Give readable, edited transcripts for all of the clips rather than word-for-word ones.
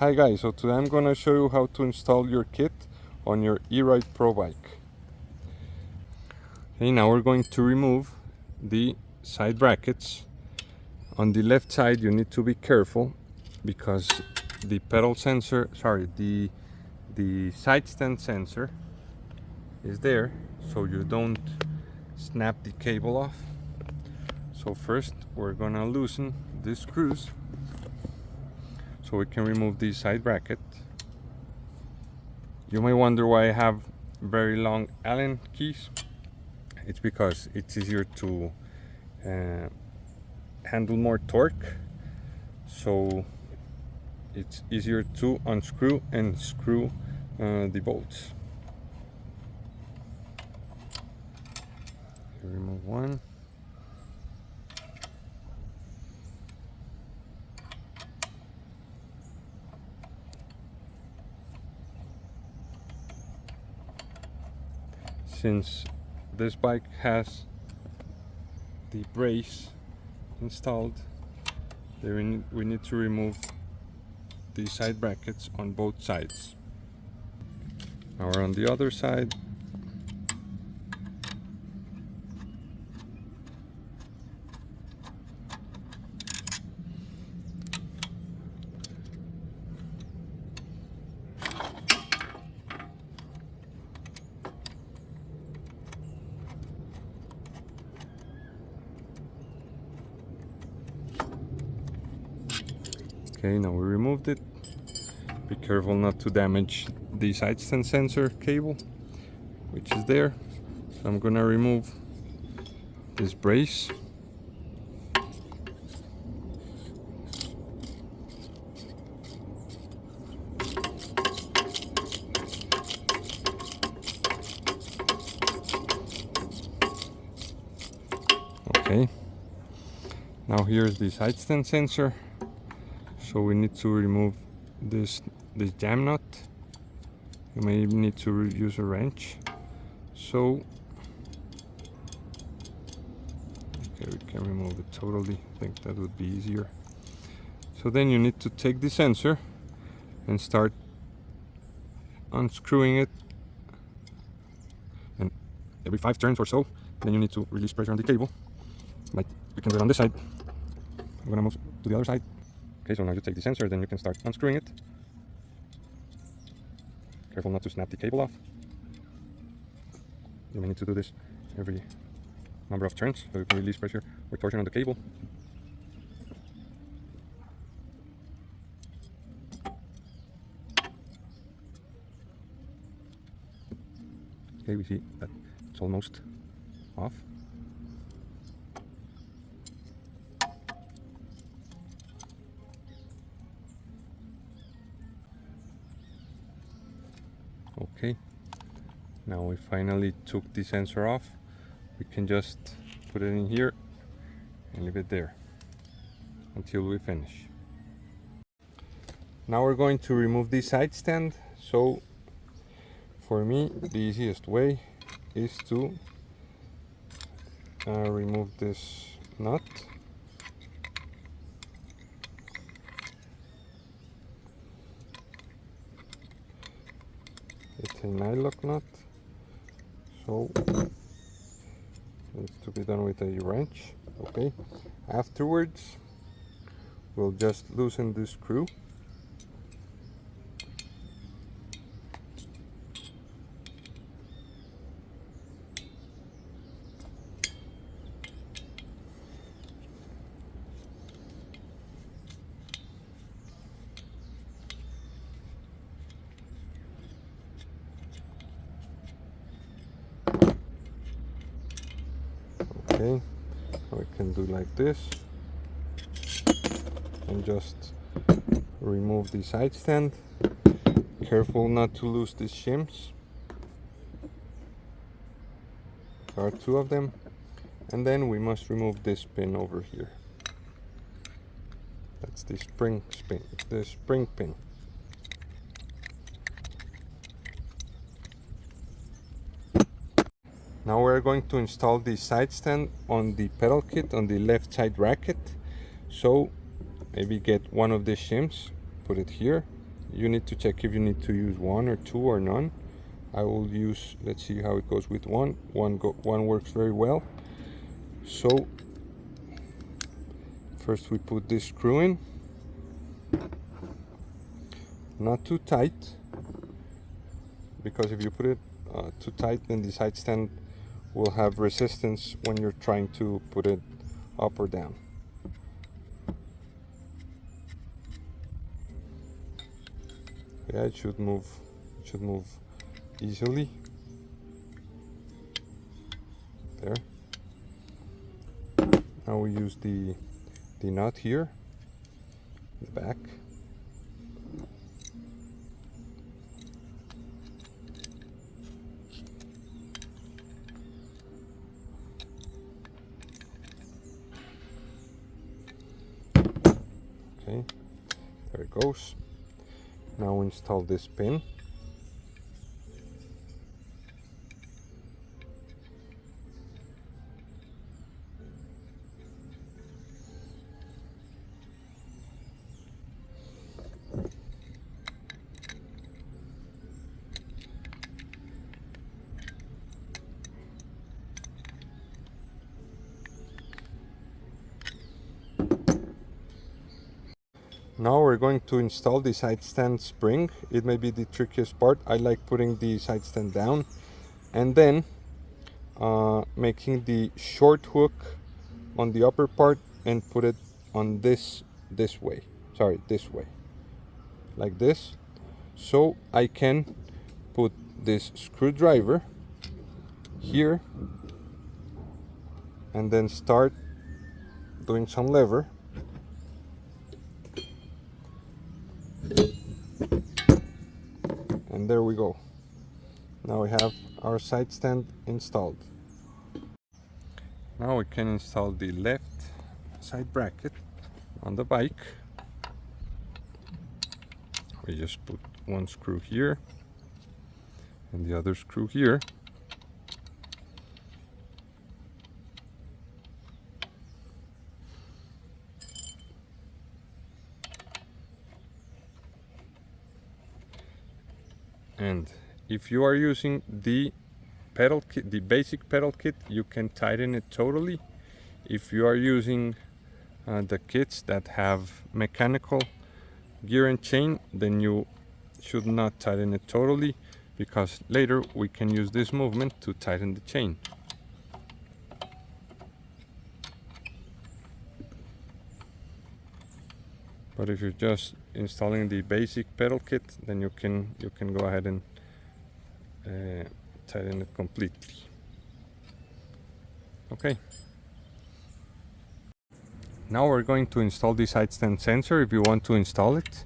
Hi guys, so today I'm gonna show you how to install your kit on your ERIDE Pro bike. Okay, now we're going to remove the side brackets. On the left side you need to be careful because the pedal sensor, the side stand sensor is there, so you don't snap the cable off. So first we're gonna loosen the screws so we can remove the side bracket. You may wonder why I have very long Allen keys. It's because it's easier to handle more torque, so it's easier to unscrew and screw the bolts. Remove one. Since this bike has the brace installed, we need to remove the side brackets on both sides. Now we're on the other side. Okay, now we removed it. Be careful not to damage the side stand sensor cable, which is there. So I'm gonna remove this brace. Okay, now here's the side stand sensor. So we need to remove this jam nut. You may need to use a wrench. So okay, we can remove it totally. I think that would be easier. So then you need to take the sensor and start unscrewing it, and every 5 turns or so, then you need to release pressure on the cable. Like we can do it on this side. I'm gonna move to the other side. Okay, so now you take the sensor, then you can start unscrewing it. Careful not to snap the cable off. You may need to do this every number of turns so you can release pressure or torsion on the cable. Okay, we see that it's almost off. Okay, now we finally took the sensor off. We can just put it in here and leave it there until we finish. Now we're going to remove the side stand. So for me, the easiest way is to remove this nut. It's a nylock nut, so it needs to be done with a wrench. Okay, afterwards we'll just loosen the screw. Okay, we can do like this and just remove the side stand. Careful not to lose these shims. There are 2 of them, and then we must remove this pin over here. That's the spring pin. Now we're going to install the side stand on the pedal kit on the left side racket. So maybe get one of the shims, put it here, you need to check if you need to use one or two or none. I will use, let's see how it goes with one. One works very well. So first we put this screw in, not too tight, because if you put it too tight, then the side stand will have resistance when you're trying to put it up or down. Yeah, it should move easily. There. Now we use the nut here, the back. Okay, there it goes. Now install this pin. Now we're going to install the side stand spring. It may be the trickiest part. I like putting the side stand down and then making the short hook on the upper part and put it on this way. Sorry, this way. Like this. So I can put this screwdriver here and then start doing some lever. And there we go. Now we have our side stand installed. Now we can install the left side bracket on the bike. We just put one screw here and the other screw here. And if you are using the pedal kit, the basic pedal kit, you can tighten it totally. If you are using the kits that have mechanical gear and chain, then you should not tighten it totally, because later we can use this movement to tighten the chain. But if you're just installing the basic pedal kit, then you can go ahead and tighten it completely. Okay. Now we're going to install the side stand sensor if you want to install it.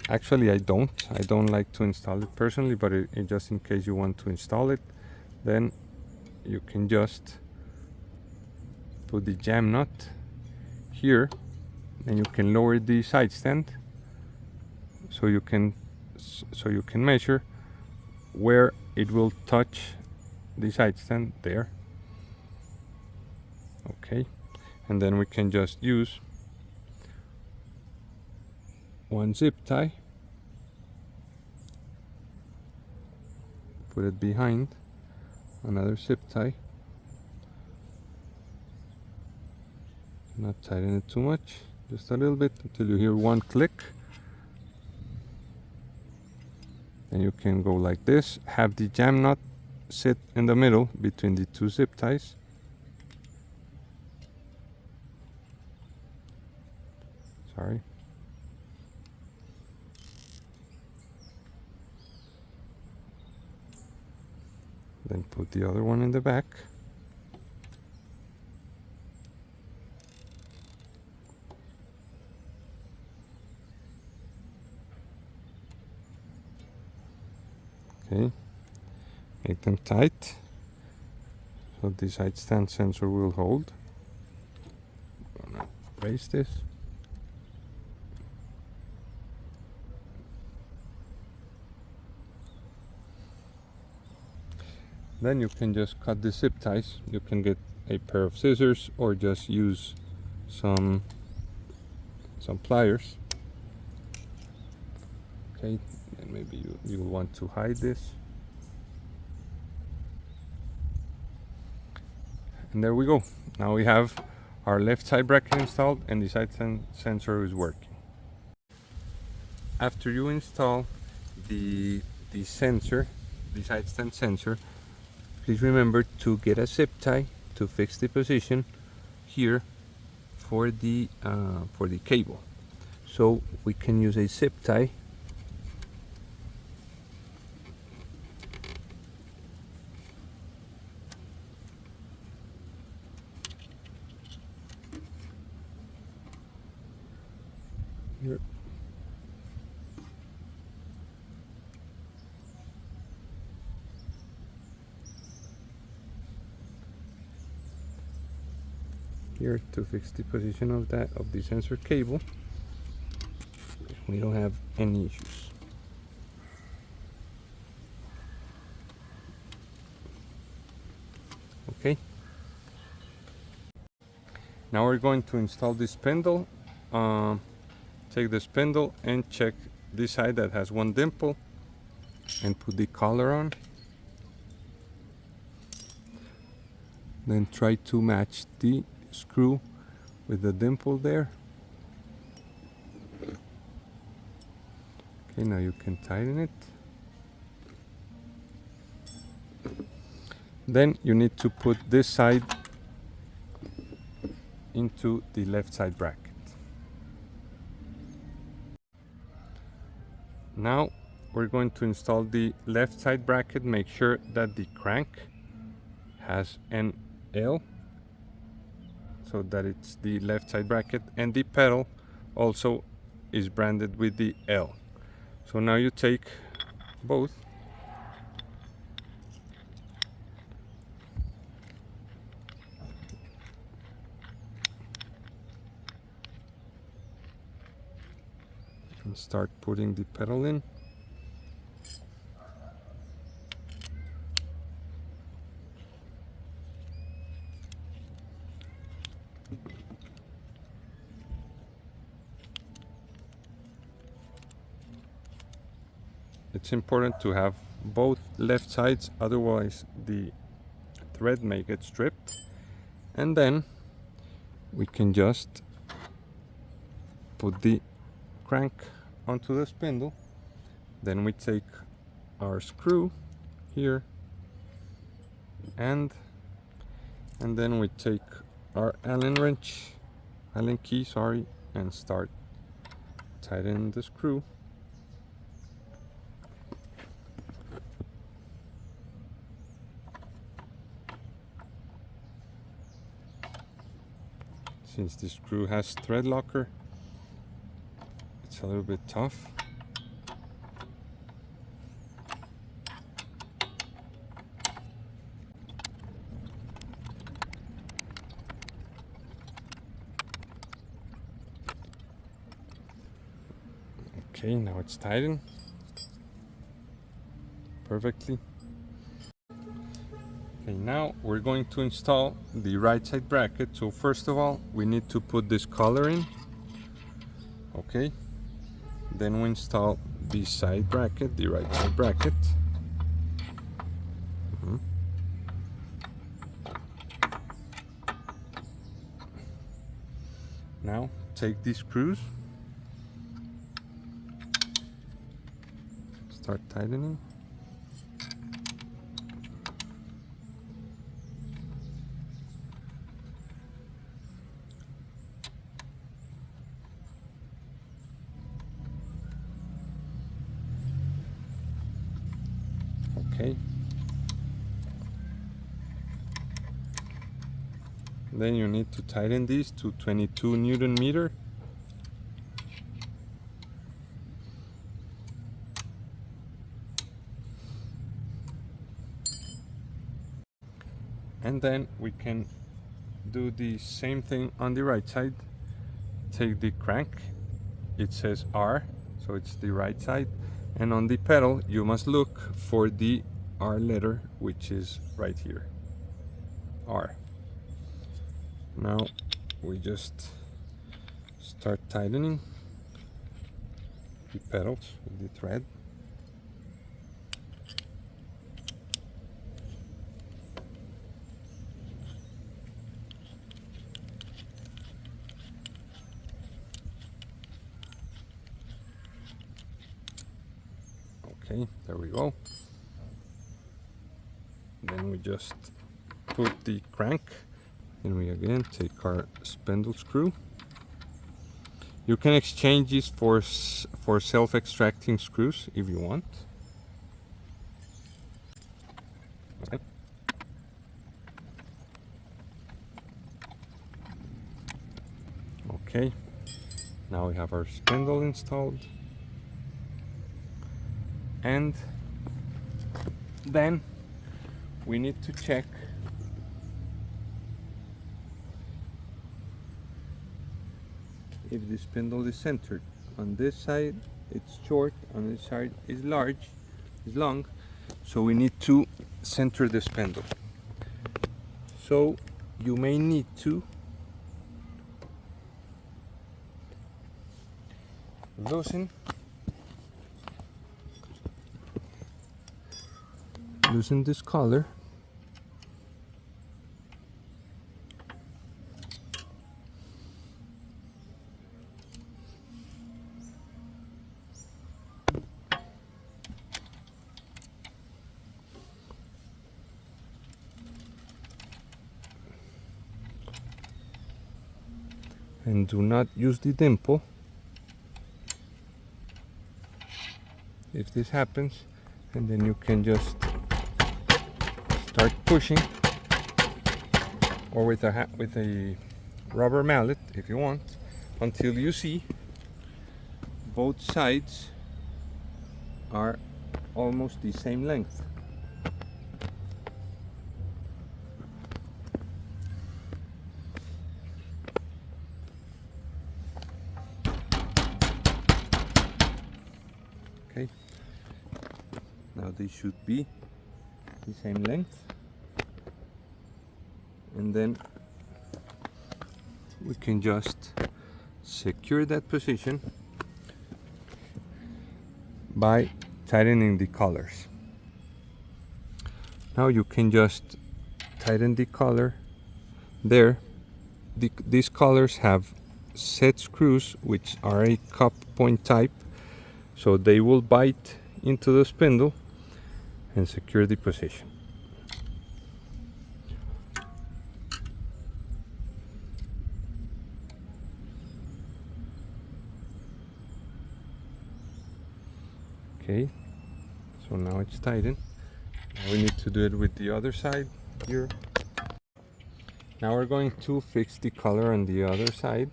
Actually I don't like to install it personally, but just in case you want to install it, then you can just put the jam nut here and you can lower the side stand so you can measure where it will touch the side stand there. Okay, and then we can just use one zip tie, put it behind another zip tie, not tighten it too much, just a little bit until you hear one click. And you can go like this, have the jam nut sit in the middle between the two zip ties. Sorry. Then put the other one in the back. Okay, make them tight so the side stand sensor will hold. I'm gonna raise this. Then you can just cut the zip ties. You can get a pair of scissors or just use some pliers. Okay, and maybe you'll want to hide this. And there we go. Now we have our left side bracket installed and the side sensor is working. After you install the sensor, the side stand sensor, please remember to get a zip tie to fix the position here for the cable. So we can use a zip tie here. Here to fix the position of the sensor cable. We don't have any issues. Okay. Now we're going to install the spindle. Take the spindle and check this side that has one dimple and put the collar on. Then try to match the screw with the dimple there. Okay, now you can tighten it. Then you need to put this side into the left side bracket. Now we're going to install the left side bracket. Make sure that the crank has an L so that it's the left side bracket, and the pedal also is branded with the L. So now you take both and start putting the pedal in. It's important to have both left sides, otherwise the thread may get stripped. And then we can just put the crank onto the spindle. Then we take our screw here and then we take our Allen key, and start tightening the screw. Since the screw has thread locker, it's a little bit tough. Okay, now it's tightened perfectly. Okay, now we're going to install the right side bracket. So first of all, we need to put this collar in. Okay, then we install the side bracket, the right side bracket. Now take these screws, start tightening. Okay. Then you need to tighten these to 22 Newton meter. And then we can do the same thing on the right side. Take the crank, it says R, so it's the right side, and on the pedal you must look for the R letter, which is right here, R. Now we just start tightening. the pedals with the thread. Okay, there we go. Then we just put the crank, and we again take our spindle screw. You can exchange these for self-extracting screws if you want. Okay, now we have our spindle installed, and then we need to check if the spindle is centered. On this side it's short, on this side is long, so we need to center the spindle. So you may need to loosen this collar, and do not use the dimple. If this happens, and then you can just start pushing, or with a rubber mallet if you want, until you see both sides are almost the same length. Okay, now they should be the same length, and then we can just secure that position by tightening the collars. Now you can just tighten the collar there. These collars have set screws which are a cup point type, so they will bite into the spindle and secure the position. Okay, so now it's tightened. Now we need to do it with the other side here. Now we're going to fix the collar on the other side.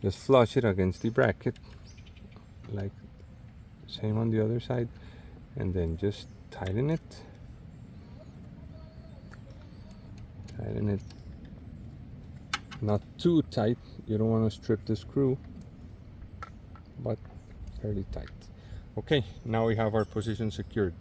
Just flush it against the bracket, like same on the other side, and then just tighten it. Tighten it not too tight, you don't want to strip the screw, but fairly tight. Okay, now we have our position secured.